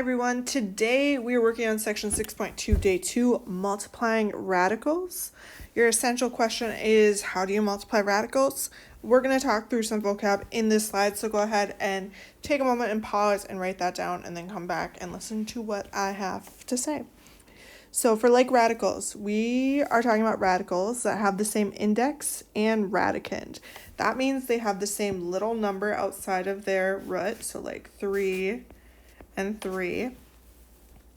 everyone. Today we are working on section 6.2, day 2, multiplying radicals. Your essential question is, how do you multiply radicals? We're going to talk through some vocab in this slide, so go ahead and take a moment and pause and write that down and then come back and listen to what I have to say. So for like radicals, we are talking about radicals that have the same index and radicand. That means they have the same little number outside of their root, so like 3 and 3,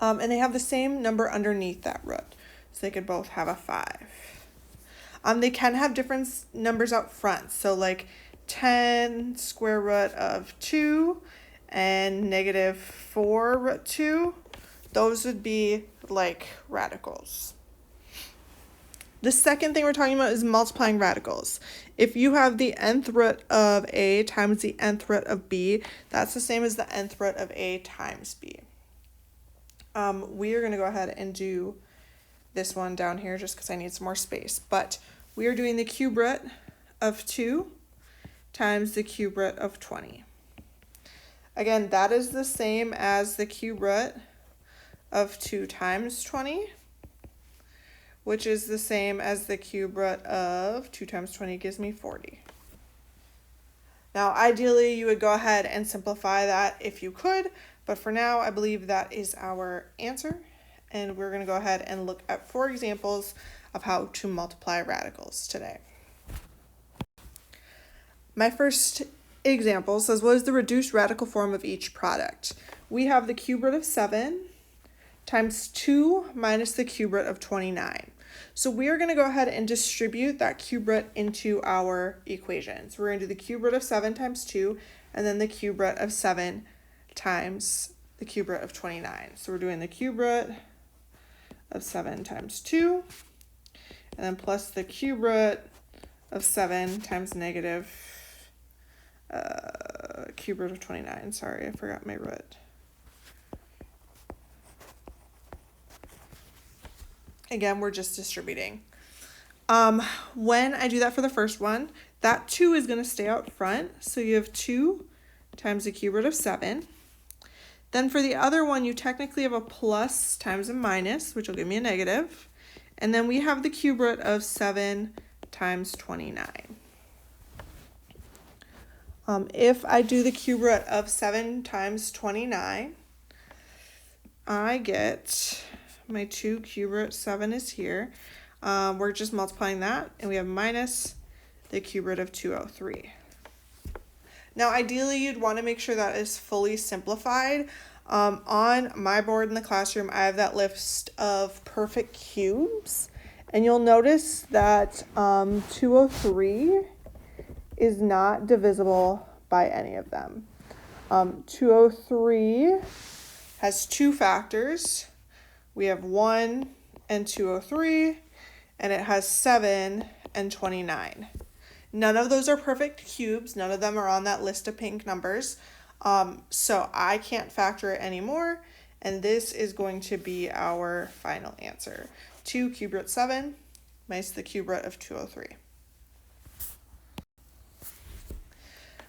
and they have the same number underneath that root, so they could both have a 5. They can have different numbers out front, so like 10 square root of 2 and negative 4 root 2. Those would be like radicals. The second thing we're talking about is multiplying radicals. If you have the nth root of a times the nth root of b, that's the same as the nth root of a times b. We are going to go ahead and do this one down here just because I need some more space. But we are doing the cube root of 2 times the cube root of 20. Again, that is the same as the cube root of 2 times 20, which is the same as the cube root of 2 times 20 gives me 40. Now, ideally, you would go ahead and simplify that if you could, but for now, I believe that is our answer, and we're going to go ahead and look at 4 examples of how to multiply radicals today. My first example says, what is the reduced radical form of each product? We have the cube root of 7 times 2 minus the cube root of 29. So we are going to go ahead and distribute that cube root into our equation. So we're going to do the cube root of 7 times 2, and then the cube root of 7 times the cube root of 29. So we're doing the cube root of 7 times 2, and then plus the cube root of 7 times negative cube root of 29. Sorry, I forgot my root. Again, we're just distributing. When I do that for the first one, that 2 is going to stay out front. So you have 2 times the cube root of 7. Then for the other one, you technically have a plus times a minus, which will give me a negative. And then we have the cube root of 7 times 29. If I do the cube root of 7 times 29, I get my 2 cube root 7 is here. We're just multiplying that, and we have minus the cube root of 203. Now, ideally, you'd want to make sure that is fully simplified. On my board in the classroom, I have that list of perfect cubes, and you'll notice that 203 is not divisible by any of them. 203 has 2 factors. We have 1 and 203, and it has 7 and 29. None of those are perfect cubes. None of them are on that list of pink numbers. So I can't factor it anymore, and this is going to be our final answer. 2 cube root 7 minus the cube root of 203.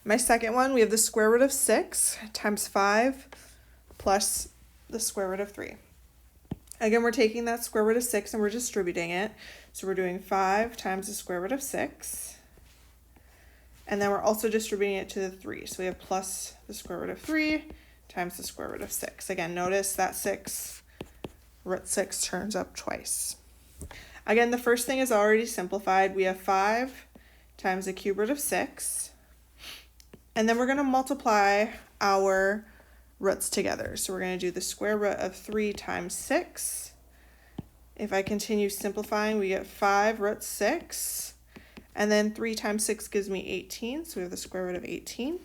My second one, we have the square root of 6 times 5 plus the square root of 3. Again, we're taking that square root of 6 and we're distributing it. So we're doing 5 times the square root of 6. And then we're also distributing it to the 3. So we have plus the square root of 3 times the square root of 6. Again, notice that root 6 turns up twice. Again, the first thing is already simplified. We have 5 times the cube root of 6. And then we're going to multiply our roots together. So we're going to do the square root of 3 times 6. If I continue simplifying, we get 5 root 6. And then 3 times 6 gives me 18. So we have the square root of 18.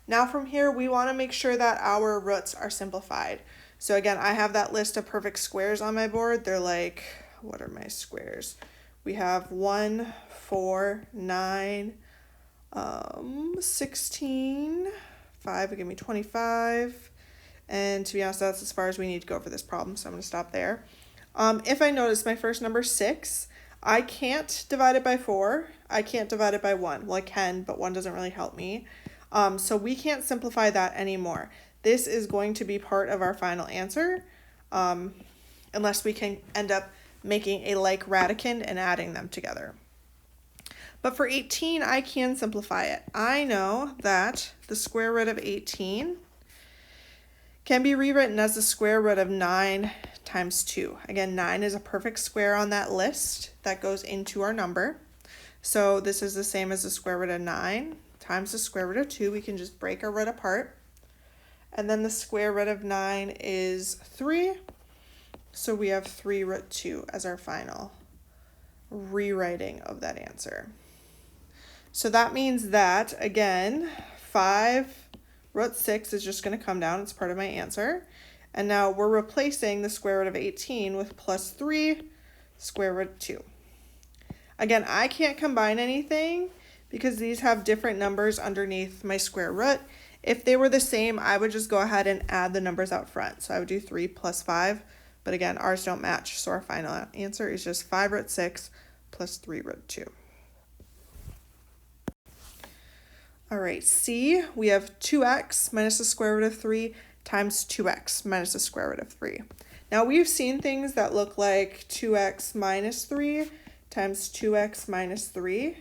Now from here, we want to make sure that our roots are simplified. So again, I have that list of perfect squares on my board. They're like, what are my squares? We have 1, 4, 9, 16, 5 would give me 25, and to be honest, that's as far as we need to go for this problem, so I'm going to stop there. If I notice my first number 6, I can't divide it by 4, I can't divide it by 1. Well, I can, but 1 doesn't really help me. So we can't simplify that anymore. this is going to be part of our final answer, unless we can end up making a like radicand and adding them together. But for 18, I can simplify it. I know that the square root of 18 can be rewritten as the square root of 9 times 2. Again, 9 is a perfect square on that list that goes into our number. So this is the same as the square root of 9 times the square root of 2. We can just break our root apart. And then the square root of 9 is 3. So we have 3 root 2 as our final rewriting of that answer. So that means that, again, 5 root 6 is just going to come down. It's part of my answer. And now we're replacing the square root of 18 with plus 3 square root 2. Again, I can't combine anything because these have different numbers underneath my square root. If they were the same, I would just go ahead and add the numbers out front. So I would do 3 plus 5. But again, ours don't match. So our final answer is just 5 root 6 plus 3 root 2. All right, C, we have 2x minus the square root of 3 times 2x minus the square root of 3. Now we've seen things that look like 2x minus 3 times 2x minus 3,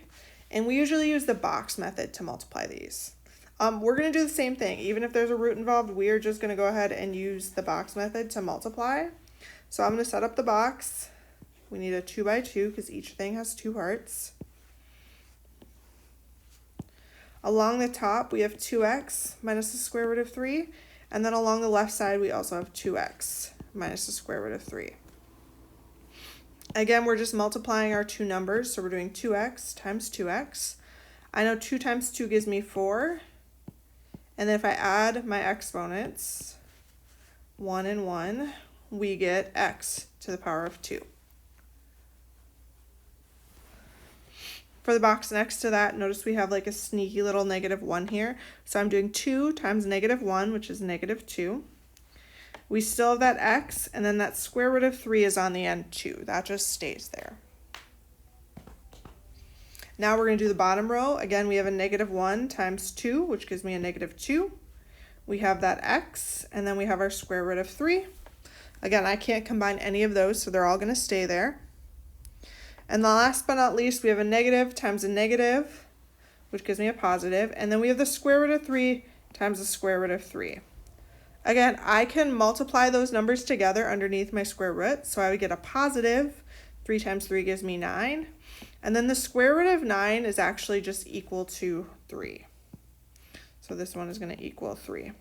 and we usually use the box method to multiply these. We're going to do the same thing. Even if there's a root involved, we're just going to go ahead and use the box method to multiply. So I'm going to set up the box. We need a 2 by 2 because each thing has 2 parts. Along the top, we have 2x minus the square root of 3. And then along the left side, we also have 2x minus the square root of 3. Again, we're just multiplying our two numbers. So we're doing 2x times 2x. I know 2 times 2 gives me 4. And then if I add my exponents, 1 and 1, we get x to the power of 2. For the box next to that, notice we have like a sneaky little -1 here. So I'm doing 2 times -1, which is -2. We still have that x, and then that square root of 3 is on the end too. That just stays there. Now we're going to do the bottom row. Again, we have a -1 times 2, which gives me a -2. We have that x, and then we have our square root of 3. Again, I can't combine any of those, so they're all going to stay there. And the last but not least, we have a negative times a negative, which gives me a positive. And then we have the square root of 3 times the square root of 3. Again, I can multiply those numbers together underneath my square root. So I would get a positive. 3 times 3 gives me 9. And then the square root of 9 is actually just equal to 3. So this one is going to equal 3.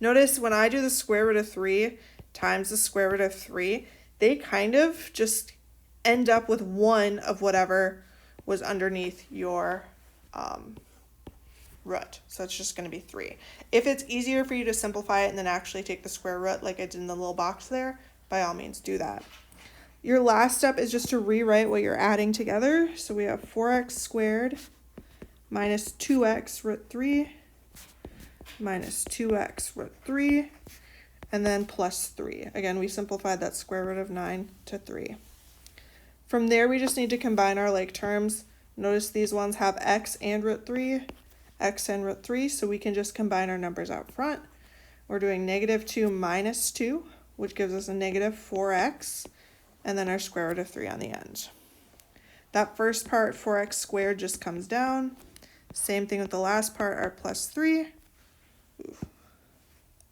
Notice when I do the square root of 3 times the square root of 3, they kind of just end up with one of whatever was underneath your root. So it's just going to be 3. If it's easier for you to simplify it and then actually take the square root like I did in the little box there, by all means do that. Your last step is just to rewrite what you're adding together. So we have 4x squared minus 2x root 3 minus 2x root 3 and then plus 3. Again, we simplified that square root of 9 to 3. From there, we just need to combine our like terms. Notice these ones have x and root 3, x and root 3, so we can just combine our numbers out front. We're doing -2 minus 2, which gives us a -4x, and then our square root of 3 on the end. That first part, 4x squared, just comes down. Same thing with the last part, our plus 3.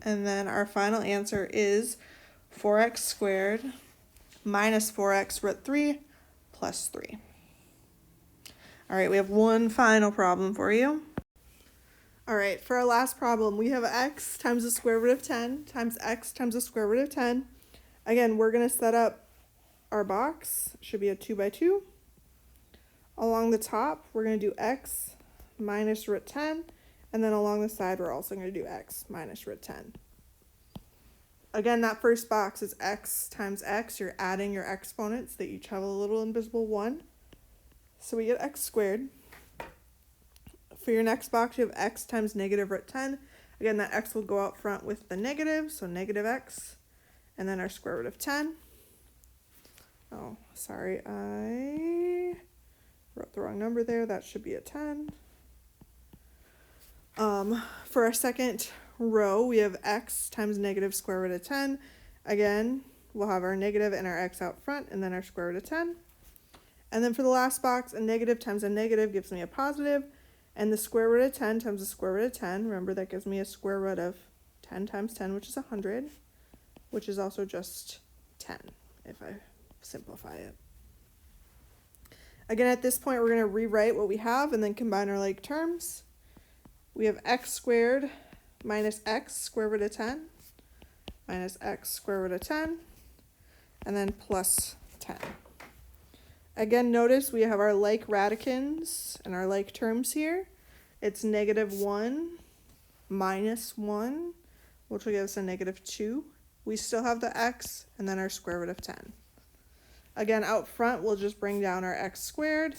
And then our final answer is 4x squared minus 4x root 3 plus 3. All right, we have one final problem for you. All right, for our last problem, we have x times the square root of 10 times x times the square root of 10. Again, we're going to set up our box. It should be a 2 by 2. Along the top, we're going to do x minus root 10. And then along the side, we're also going to do x minus root 10. Again, that first box is x times x. You're adding your exponents. They each have a little invisible 1. So we get x squared. For your next box, you have x times negative root 10. Again, that x will go out front with the negative, so negative x. And then our square root of 10. Oh, sorry, I wrote the wrong number there. That should be a 10. For our second row, we have x times negative square root of 10. Again, we'll have our negative and our x out front, and then our square root of 10. And then for the last box, a negative times a negative gives me a positive, and the square root of 10 times the square root of 10, remember that gives me a square root of 10 times 10, which is 100, which is also just 10, if I simplify it. Again, at this point, we're going to rewrite what we have and then combine our like terms. We have x squared minus x square root of 10 minus x square root of 10, and then plus 10. Again, notice we have our like radicands and our like terms here. It's negative 1 minus 1, which will give us a negative 2. We still have the x and then our square root of 10. Again, out front, we'll just bring down our x squared,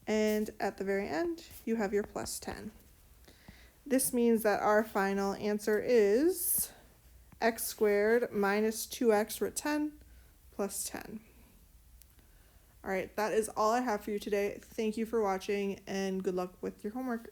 and at the very end, you have your plus 10. This means that our final answer is x squared minus 2x root 10 plus 10. All right, that is all I have for you today. Thank you for watching, and good luck with your homework.